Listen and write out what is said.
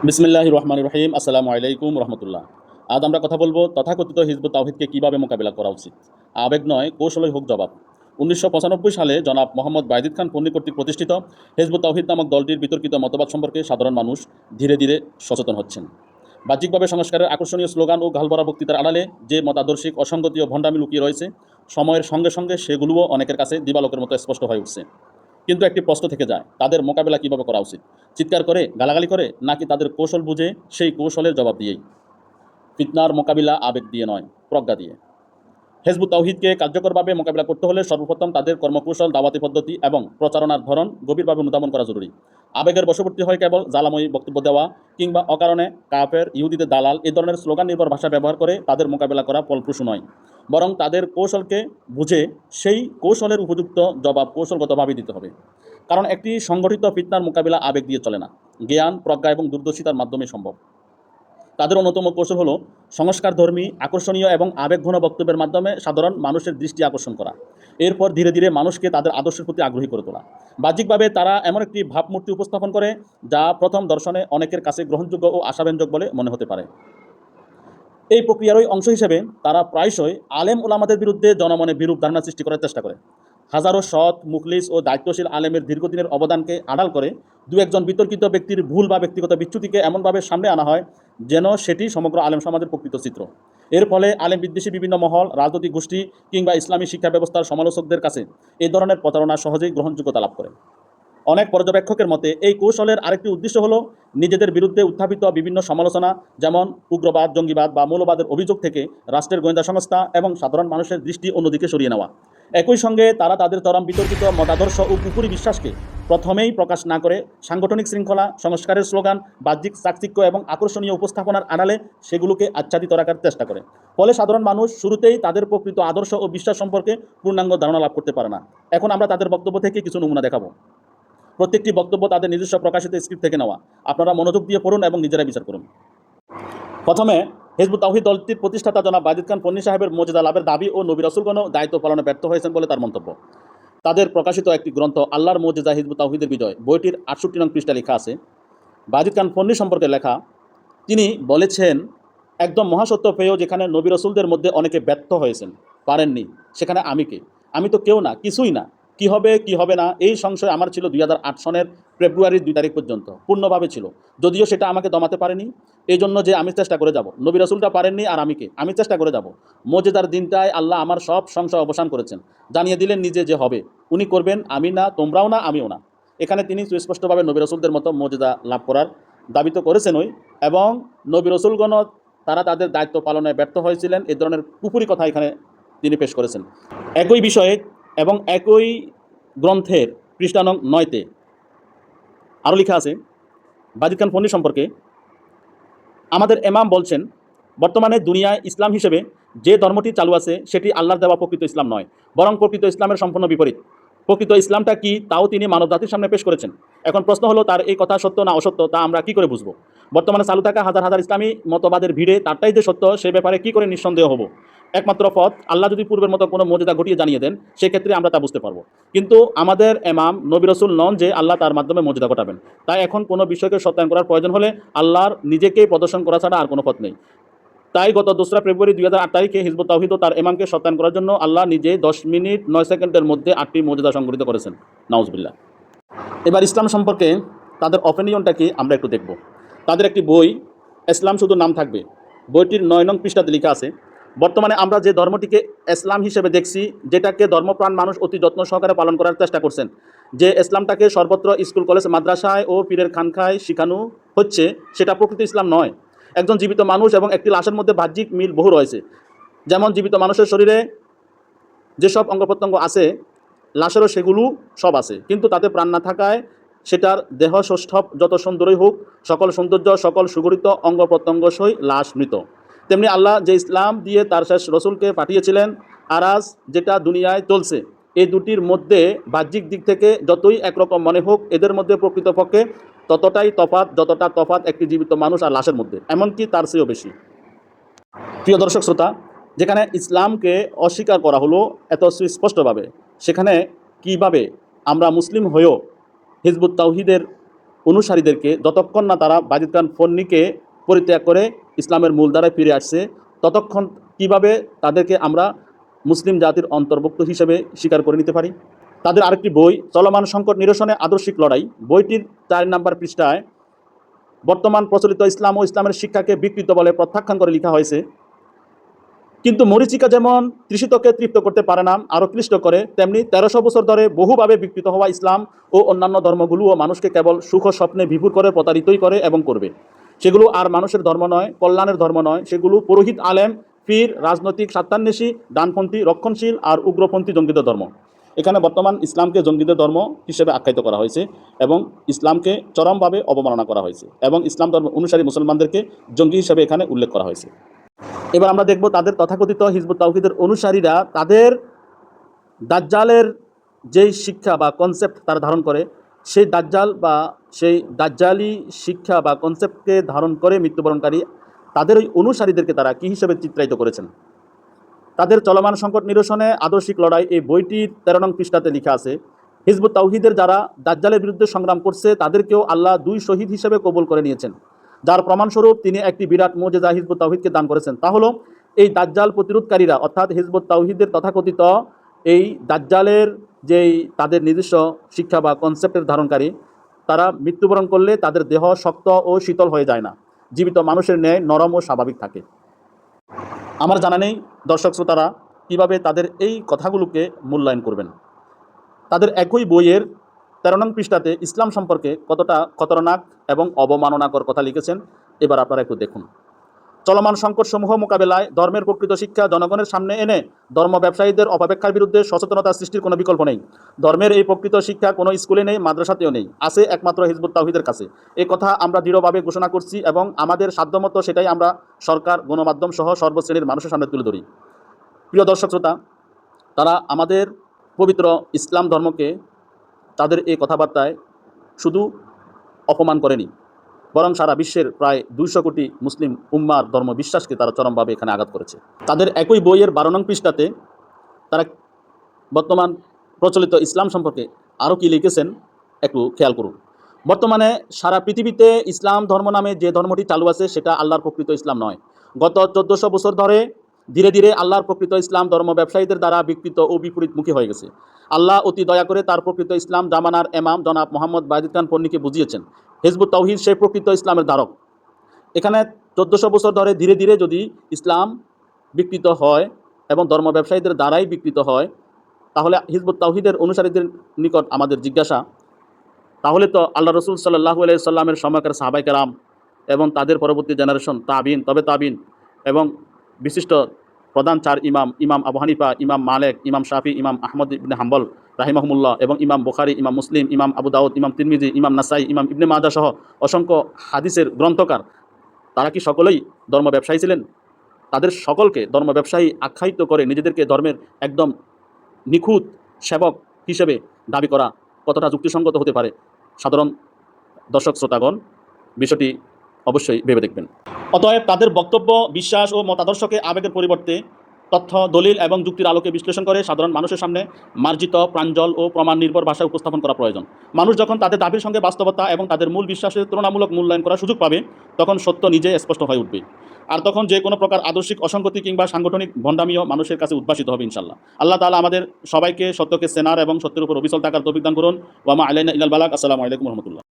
বিসমিল্লাহির রহমানির রহিম। আসসালামু আলাইকুম রহমতুল্লাহ। আজ আমরা কথা বলবো তথাকথিত হিজবুত তাওহীদকে কীভাবে মোকাবিলা করা উচিত। আবেগ নয়, কৌশলই হোক জবাব। ১৯৯৫ সালে জনাব মোহাম্মদ বায়জিদ খান পন্নী কর্তৃক প্রতিষ্ঠিত হিজবুত তাওহীদ নামক দলটির বিতর্কিত মতবাদ সম্পর্কে সাধারণ মানুষ ধীরে ধীরে সচেতন হচ্ছেন। বাহ্যিকভাবে সংস্কারের আকর্ষণীয় স্লোগান ও গালভরা বক্তৃতার আড়ালে যে মতাদর্শিক অসঙ্গতি ও ভণ্ডামি লুকিয়ে রয়েছে, সময়ের সঙ্গে সঙ্গে সেগুলোও অনেকের কাছে দিবালোকের মতো স্পষ্ট হয়ে উঠছে। কিন্তু একটি প্রশ্ন থেকে যায়, তাদের মোকাবেলা কীভাবে করা উচিত? চিৎকার করে, গালাগালি করে, নাকি তাদের কৌশল বুঝে সেই কৌশলের জবাব দিয়েই? ফিতনার মোকাবিলা আবেগ দিয়ে নয়, প্রজ্ঞা দিয়ে। হিজবুত তাওহীদকে কার্যকরভাবে মোকাবিলা করতে হলে সর্বপ্রথম তাদের কর্মকৌশল, দাওয়াতি পদ্ধতি এবং প্রচারণার ধরন গভীরভাবে অনুধাবন করা জরুরি। আবেগের বশবর্তী হয় কেবল জ্বালাময়ী বক্তব্য দেওয়া কিংবা অকারণে কাফের, ইহুদিদের দালাল এই ধরনের স্লোগান নির্ভর ভাষা ব্যবহার করে তাদের মোকাবিলা করা ফলপ্রসূ নয়। বরং তাদের কৌশলকে বুঝে সেই কৌশলের উপযুক্ত জবাব কৌশলগতভাবে দিতে হবে। কারণ একটি সংগঠিত ফিতনার মোকাবিলা আবেগ দিয়ে চলে না, জ্ঞান, প্রজ্ঞা এবং দূরদর্শিতার মাধ্যমে সম্ভব। তাদের অন্যতম কৌশল হলো সংস্কারধর্মী, আকর্ষণীয় এবং আবেগঘন বক্তব্যের মাধ্যমে সাধারণ মানুষের দৃষ্টি আকর্ষণ করা। এরপর ধীরে ধীরে মানুষকে তাদের আদর্শের প্রতি আগ্রহী করে তোলা। বাহ্যিকভাবে তারা এমন একটি ভাবমূর্তি উপস্থাপন করে যা প্রথম দর্শনে অনেকের কাছে গ্রহণযোগ্য ও আশাব্যঞ্জক বলে মনে হতে পারে। এই প্রক্রিয়ারই অংশ হিসেবে তারা প্রায়শই আলেম ওলামাদের বিরুদ্ধে জনমনে বিরূপ ধারণা সৃষ্টি করার চেষ্টা করে। হাজারো সৎ, মুখলিস ও দায়িত্বশীল আলেমের দীর্ঘদিনের অবদানকে আড়াল করে দু একজন বিতর্কিত ব্যক্তির ভুল বা ব্যক্তিগত বিচ্যুতিকে এমনভাবে সামনে আনা হয় যেন সেটি সমগ্র আলেম সমাজের প্রকৃত চিত্র। এর ফলে আলেম বিদ্বেষী বিভিন্ন মহল, রাজনৈতিক গোষ্ঠী কিংবা ইসলামী শিক্ষা ব্যবস্থার সমালোচকদের কাছে এই ধরনের প্রতারণা সহজেই গ্রহণযোগ্যতা লাভ করে। অনেক পর্যবেক্ষকের মতে এই কৌশলের আরেকটি উদ্দেশ্য হলো নিজেদের বিরুদ্ধে উত্থাপিত বিভিন্ন সমালোচনা, যেমন উগ্রবাদ, জঙ্গিবাদ বা মৌলবাদের অভিযোগ থেকে রাষ্ট্রের গোয়েন্দা সংস্থা এবং সাধারণ মানুষের দৃষ্টি অন্যদিকে সরিয়ে নেওয়া। একই সঙ্গে তারা তাদের চরম বিতর্কিত মতাদর্শ ও কুফুরি বিশ্বাসকে প্রথমেই প্রকাশ না করে সাংগঠনিক শৃঙ্খলা, সংস্কারের স্লোগান, বাহ্যিক চাকচিক্য এবং আকর্ষণীয় উপস্থাপনার আড়ালে সেগুলোকে আচ্ছাদিত রাখার চেষ্টা করে। ফলে সাধারণ মানুষ শুরুতেই তাদের প্রকৃত আদর্শ ও বিশ্বাস সম্পর্কে পূর্ণাঙ্গ ধারণা লাভ করতে পারে না। এখন আমরা তাদের বক্তব্য থেকে কিছু নমুনা দেখাবো। প্রত্যেকটি বক্তব্য তাদের নিজস্ব প্রকাশিত স্ক্রিপ্ট থেকে নেওয়া। আপনারা মনোযোগ দিয়ে পড়ুন এবং নিজেরাই বিচার করুন। প্রথমে হিজবুত তাওহীদ দলটির প্রতিষ্ঠাতা জনাব বায়জিদ খান পন্নী সাহেবের মর্যাদা লাভের দাবি ও নবী রাসূলগণও দায়িত্ব পালনে ব্যর্থ হয়েছেন বলে তার মন্তব্য। তাদের প্রকাশিত একটি গ্রন্থ আল্লাহর মুজিজা হিজবুত তাওহীদের বিজয় বইটির ৬৮ নং পৃষ্ঠা লেখা আছে, বায়জিদ খান পন্নী সম্পর্কে লেখা, তিনি বলেছেন, একদম মহাসত্য পেয়েও যেখানে নবী রাসূলদের মধ্যে অনেকে ব্যর্থ হয়েছেন, পারেননি, সেখানে আমি কে? আমি তো কেউ না, কিছুই না। কি হবে কি হবে না এই সংশয় আমার ছিল ২০০৮ সনের ফেব্রুয়ারির ২ তারিখ পর্যন্ত পূর্ণভাবে ছিল, যদিও সেটা আমাকে দমাতে পারেনি। এই জন্য যে আমি চেষ্টা করে যাব। নবী রাসূলটা পারেননি, আর আমি কে? আমি চেষ্টা করে যাব। মুজিজার দিনটায় আল্লাহ আমার সব সংশয় অবসান করেছেন, জানিয়ে দিলেন নিজে যে হবে, উনি করবেন, আমি না, তোমরাও না, আমিও না। এখানে তিনি সুস্পষ্টভাবে নবী রাসূলদের মতো মুজিজা লাভ করার দাবি তো করেছেনই, এবং নবী রাসূলগণ তারা তাদের দায়িত্ব পালনে ব্যর্থ হয়েছিলেন, এ ধরনের কুফুরি কথা এখানে তিনি পেশ করেছেন। একই বিষয়ে এবং একই গ্রন্থের পৃষ্ঠা নং ৯-তে আরও লেখা আছে বায়জিদ খান পন্নী সম্পর্কে, আমাদের ইমাম বলছেন, বর্তমানে দুনিয়ায় ইসলাম হিসেবে যে ধর্মটি চালু আছে সেটি আল্লাহর দেওয়া প্রকৃত ইসলাম নয়, বরং প্রকৃত ইসলামের সম্পূর্ণ বিপরীত। প্রকৃত ইসলামটা কি তাও তিনি মানবজাতির সামনে পেশ করেছেন। এখন প্রশ্ন হলো, তার এই কথা সত্য না অসত্য তা আমরা কি করে বুঝবো? বর্তমানে চালু থাকা হাজার হাজার ইসলামী মতবাদের ভিড়ে তারটাই যে সত্য সে ব্যাপারে কি করে নিঃসন্দেহ হব? একমাত্র পথ, আল্লাহ যদি পূর্বের মতো কোনো মর্যাদা ঘটিয়ে জানিয়ে দেন, সেক্ষেত্রে আমরা তা বুঝতে পারবো। কিন্তু আমাদের ইমাম নবী রাসূল নন যে আল্লাহ তার মাধ্যমে মর্যাদা ঘটাবেন। তাই এখন কোনো বিষয়কে সত্যায়ন করার প্রয়োজন হলে আল্লাহর নিজেকেই প্রদর্শন করা ছাড়া আর কোনো পথ নেই। তাই গত ২রা ফেব্রুয়ারি ২০০৮ তারিখে হিজবুত তাওহীদ ও তার ইমামকে সত্যায়ন করার জন্য আল্লাহ নিজে ১০ মিনিট ৯ সেকেন্ডের মধ্যে ৮টি মুজিজা সংঘটিত করেছেন। নাউজুবিল্লাহ। এবার ইসলাম সম্পর্কে তাদের অপিনিয়নটা কি আমরা একটু দেখব। তাদের একটি বই, ইসলাম শুধু নাম থাকবে, বইটির ৯ নং পৃষ্ঠাতে লেখা আছে, বর্তমানে আমরা যে ধর্মটিকে ইসলাম হিসেবে দেখছি, যেটাকে ধর্মপ্রাণ মানুষ অতি যত্ন সহকারে পালন করার চেষ্টা করছেন, যে ইসলামটাকে সর্বত্র স্কুল, কলেজ, মাদ্রাসায় ও পীরের খানখায় শেখানো হচ্ছে, সেটা প্রকৃত ইসলাম নয়। একজন জীবিত মানুষ এবং একটি লাশের মধ্যে বাহ্যিক মিল বহু রয়েছে। যেমন জীবিত মানুষের শরীরে যেসব অঙ্গ প্রত্যঙ্গ আছে, লাশেরও সেগুলো সব আছে, কিন্তু তাতে প্রাণ না থাকায় সেটার দেহ সৌষ্ঠব যত সুন্দরই হোক, সকল সৌন্দর্য, সকল সুগঠিত অঙ্গ প্রত্যঙ্গ সই লাশ মৃত। তেমনি আল্লাহ যে ইসলাম দিয়ে তার শেষ রসুলকে পাঠিয়েছিলেন, আর আজ যেটা দুনিয়ায় চলছে, এই দুটির মধ্যে বাহ্যিক দিক থেকে যতই একরকম মনে হোক, এদের মধ্যে প্রকৃতপক্ষে ততটাই তফাৎ যতটা তফাৎ একটি জীবিত মানুষ আর লাশের মধ্যে, এমনকি তার চেয়েও বেশি। প্রিয় দর্শক শ্রোতা, যেখানে ইসলামকে অস্বীকার করা হলো এত সুস্পষ্টভাবে, সেখানে কিভাবে আমরা মুসলিম হয়েও হিজবুত তাওহীদের অনুসারীদেরকে যতক্ষণ না তারা বাজিদ খান ফন্নিকে পরিত্যাগ করে ইসলামের মূলধারায় ফিরে আসছে, ততক্ষণ কিভাবে তাদেরকে আমরা মুসলিম জাতির অন্তর্ভুক্ত হিসেবে স্বীকার করে নিতে পারি? তাদের আরেকটি বই, চলমান সংকট নিরসনে আদর্শিক লড়াই, বইটির 4 নম্বর পৃষ্ঠায় বর্তমান প্রচলিত ইসলাম ও ইসলামের শিক্ষাকে বিকৃত বলে প্রত্যাখ্যান করে লেখা হয়েছে, কিন্তু মরীচিকা যেমন তৃষিতকে তৃপ্ত করতে পারে না, আরও ক্লিষ্ট করে, তেমনি 1300 বছর ধরে বহুভাবে বিকৃত হওয়া ইসলাম ও অন্যান্য ধর্মগুলোও মানুষকে কেবল সুখ স্বপ্নে বিভোর করে প্রতারিতই করে এবং করবে। সেগুলো আর মানুষের ধর্ম নয়, কল্যাণের ধর্ম নয়, সেগুলো পুরোহিত, আলেম, পীর, রাজনৈতিক স্বার্থান্বেষী, ডানপন্থী, রক্ষণশীল আর উগ্রপন্থী জঙ্গিদের ধর্ম। এখানে বর্তমান ইসলামকে জঙ্গিদের ধর্ম হিসেবে আখ্যায়িত করা হয়েছে এবং ইসলামকে চরমভাবে অবমাননা করা হয়েছে এবং ইসলাম ধর্ম অনুসারী মুসলমানদেরকে জঙ্গি হিসেবে এখানে উল্লেখ করা হয়েছে। এবার আমরা দেখব তাদের তথাকথিত হিজবুত তাওহীদের অনুসারীরা তাদের দাজ্জালের যেই শিক্ষা বা কনসেপ্ট তারা ধারণ করে, সেই দাজ্জাল বা সেই দাজ্জালি শিক্ষা বা কনসেপ্টকে ধারণ করে মৃত্যুবরণকারী তাদের ওই অনুসারীদেরকে তারা কী হিসেবে চিত্রায়িত করেছেন। তাদের চলমান সংকট নিরসনে আদর্শিক লড়াই এই বইটির 13 নং পৃষ্ঠাতে লেখা আছে, হিজবুত তাওহীদের যারা দাজ্জালের বিরুদ্ধে সংগ্রাম করছে তাদেরকেও আল্লাহ 2 শহীদ হিসেবে কবুল করে নিয়েছেন, যার প্রমাণস্বরূপ তিনি একটি বিরাট মুজিজা হিজবুত তাওহীদকে দান করেছেন। তা হলো এই দাজ্জাল প্রতিরোধকারীরা অর্থাৎ হিজবুত তাওহীদের তথাকথিত এই দাজ্জালের যেই তাদের নিজস্ব শিক্ষা বা কনসেপ্টের ধারণকারী, তারা মৃত্যুবরণ করলে তাদের দেহ শক্ত ও শীতল হয়ে যায় না, জীবিত মানুষের ন্যায় নরম ও স্বাভাবিক থাকে। আমার জানা নেই দর্শক শ্রোতারা কীভাবে তাদের এই কথাগুলোকে মূল্যায়ন করবেন। তাদের একই বইয়ের 13 নং পৃষ্ঠাতে ইসলাম সম্পর্কে কতটা খতরনাক এবং অবমাননাকর কথা লিখেছেন, এবার আপনারা একটু দেখুন। চলমান সংকটসমূহ মোকাবেলায় ধর্মের প্রকৃত শিক্ষা জনগণের সামনে এনে ধর্ম ব্যবসায়ীদের অপব্যাখ্যার বিরুদ্ধে সচেতনতা সৃষ্টির কোনো বিকল্প নেই। ধর্মের এই প্রকৃত শিক্ষা কোনো স্কুলে নেই, মাদ্রাসাতেও নেই, আছে একমাত্র হিজবুত তাওহীদের কাছে। এই কথা আমরা দৃঢ়ভাবে ঘোষণা করছি এবং আমাদের সাধ্যমতো সেটাই আমরা সরকার, গণমাধ্যম সহ সর্বশ্রেণীর মানুষের সামনে তুলে ধরি। প্রিয় দর্শক শ্রোতা, তারা আমাদের পবিত্র ইসলাম ধর্মকে তাদের এই কথাবার্তায় শুধু অপমান করেনি, বরং সারা বিশ্বের প্রায় 200 কোটি মুসলিম উম্মার ধর্ম বিশ্বাসকে তারা চরমভাবে এখানে আঘাত করেছে। তাদের একই বইয়ের 12 নং পৃষ্ঠাতে তারা বর্তমান প্রচলিত ইসলাম সম্পর্কে আরও কি লিখেছেন একটু খেয়াল করুন। বর্তমানে সারা পৃথিবীতে ইসলাম ধর্ম নামে যে ধর্মটি চালু আছে সেটা আল্লাহর প্রকৃত ইসলাম নয়। গত 1400 বছর ধরে ধীরে ধীরে আল্লাহর প্রকৃত ইসলাম ধর্ম ব্যবসায়ীদের দ্বারা বিকৃত ও বিপরীতমুখী হয়ে গেছে। আল্লাহ অতি দয়া করে তার প্রকৃত ইসলাম জামানার ইমাম জনাব মোহাম্মদ বাজিদ খান পন্নীকে বুঝিয়েছেন। হিজবুত তাওহীদ সেই প্রকৃত ইসলামের ধারক। এখানে 1400 বছর ধরে ধীরে ধীরে যদি ইসলাম বিকৃত হয় এবং ধর্ম ব্যবসায়ীদের দ্বারাই বিকৃত হয়, তাহলে হিজবুত তাওহীদের অনুসারীদের নিকট আমাদের জিজ্ঞাসা, তাহলে তো আল্লাহ রসুল সাল্লাল্লাহু আলাইহি সাল্লামের সময়কার সাহাবায়ে কেরাম এবং তাদের পরবর্তী জেনারেশন তাবিন, তবে তাবিন এবং বিশিষ্ট প্রধান 4 ইমাম আবু হানিফা, ইমাম মালিক, ইমাম শাফি, ইমাম আহমদ ইবনে হাম্বল রাহিমাহুমুল্লাহ এবং ইমাম বুখারী, ইমাম মুসলিম, ইমাম আবু দাউদ, ইমাম তিরমিজি, ইমাম নাসাই, ইমাম ইবনে মাজাহ সহ অসংখ্য হাদিসের গ্রন্থকার, তারা কি সকলেই ধর্ম ব্যবসায়ী ছিলেন? তাদের সকলকে ধর্ম ব্যবসায়ী আখ্যায়িত করে নিজেদেরকে ধর্মের একদম নিখুঁত সেবক হিসেবে দাবি করা কতটা যুক্তিসঙ্গত হতে পারে? সাধারণ দর্শক শ্রোতাগণ বিষয়টি অবশ্যই ভেবে দেখবেন। অতএব তাদের বক্তব্য, বিশ্বাস ও মতাদর্শকে আবেগের পরিবর্তে তথ্য, দলিল এবং যুক্তির আলোকে বিশ্লেষণ করে সাধারণ মানুষের সামনে মার্জিত, প্রাঞ্জল ও প্রমাণ নির্ভর ভাষায় উপস্থাপন করা প্রয়োজন। মানুষ যখন তাদের দাবির সঙ্গে বাস্তবতা এবং তাদের মূল বিশ্বাসের তুলনামূলক মূল্যায়ন করার সুযোগ পাবে, তখন সত্য নিজে স্পষ্ট হয়ে উঠবে। আর তখন যে কোনো প্রকার আদর্শিক অসঙ্গতি কিংবা সাংগঠনিক ভণ্ডামিও মানুষের কাছে উদ্ভাসিত হবে ইনশাল্লাহ। আল্লাহ তাআলা আমাদের সবাইকে সত্যকে চেনার এবং সত্যের উপর অবিচল থাকার তৌফিক দান করুন। ওয়া মা আলাইনা ইল্লাল বালাগ। আসসালামু আলাইকুম ওয়া রাহমাতুল্লাহ।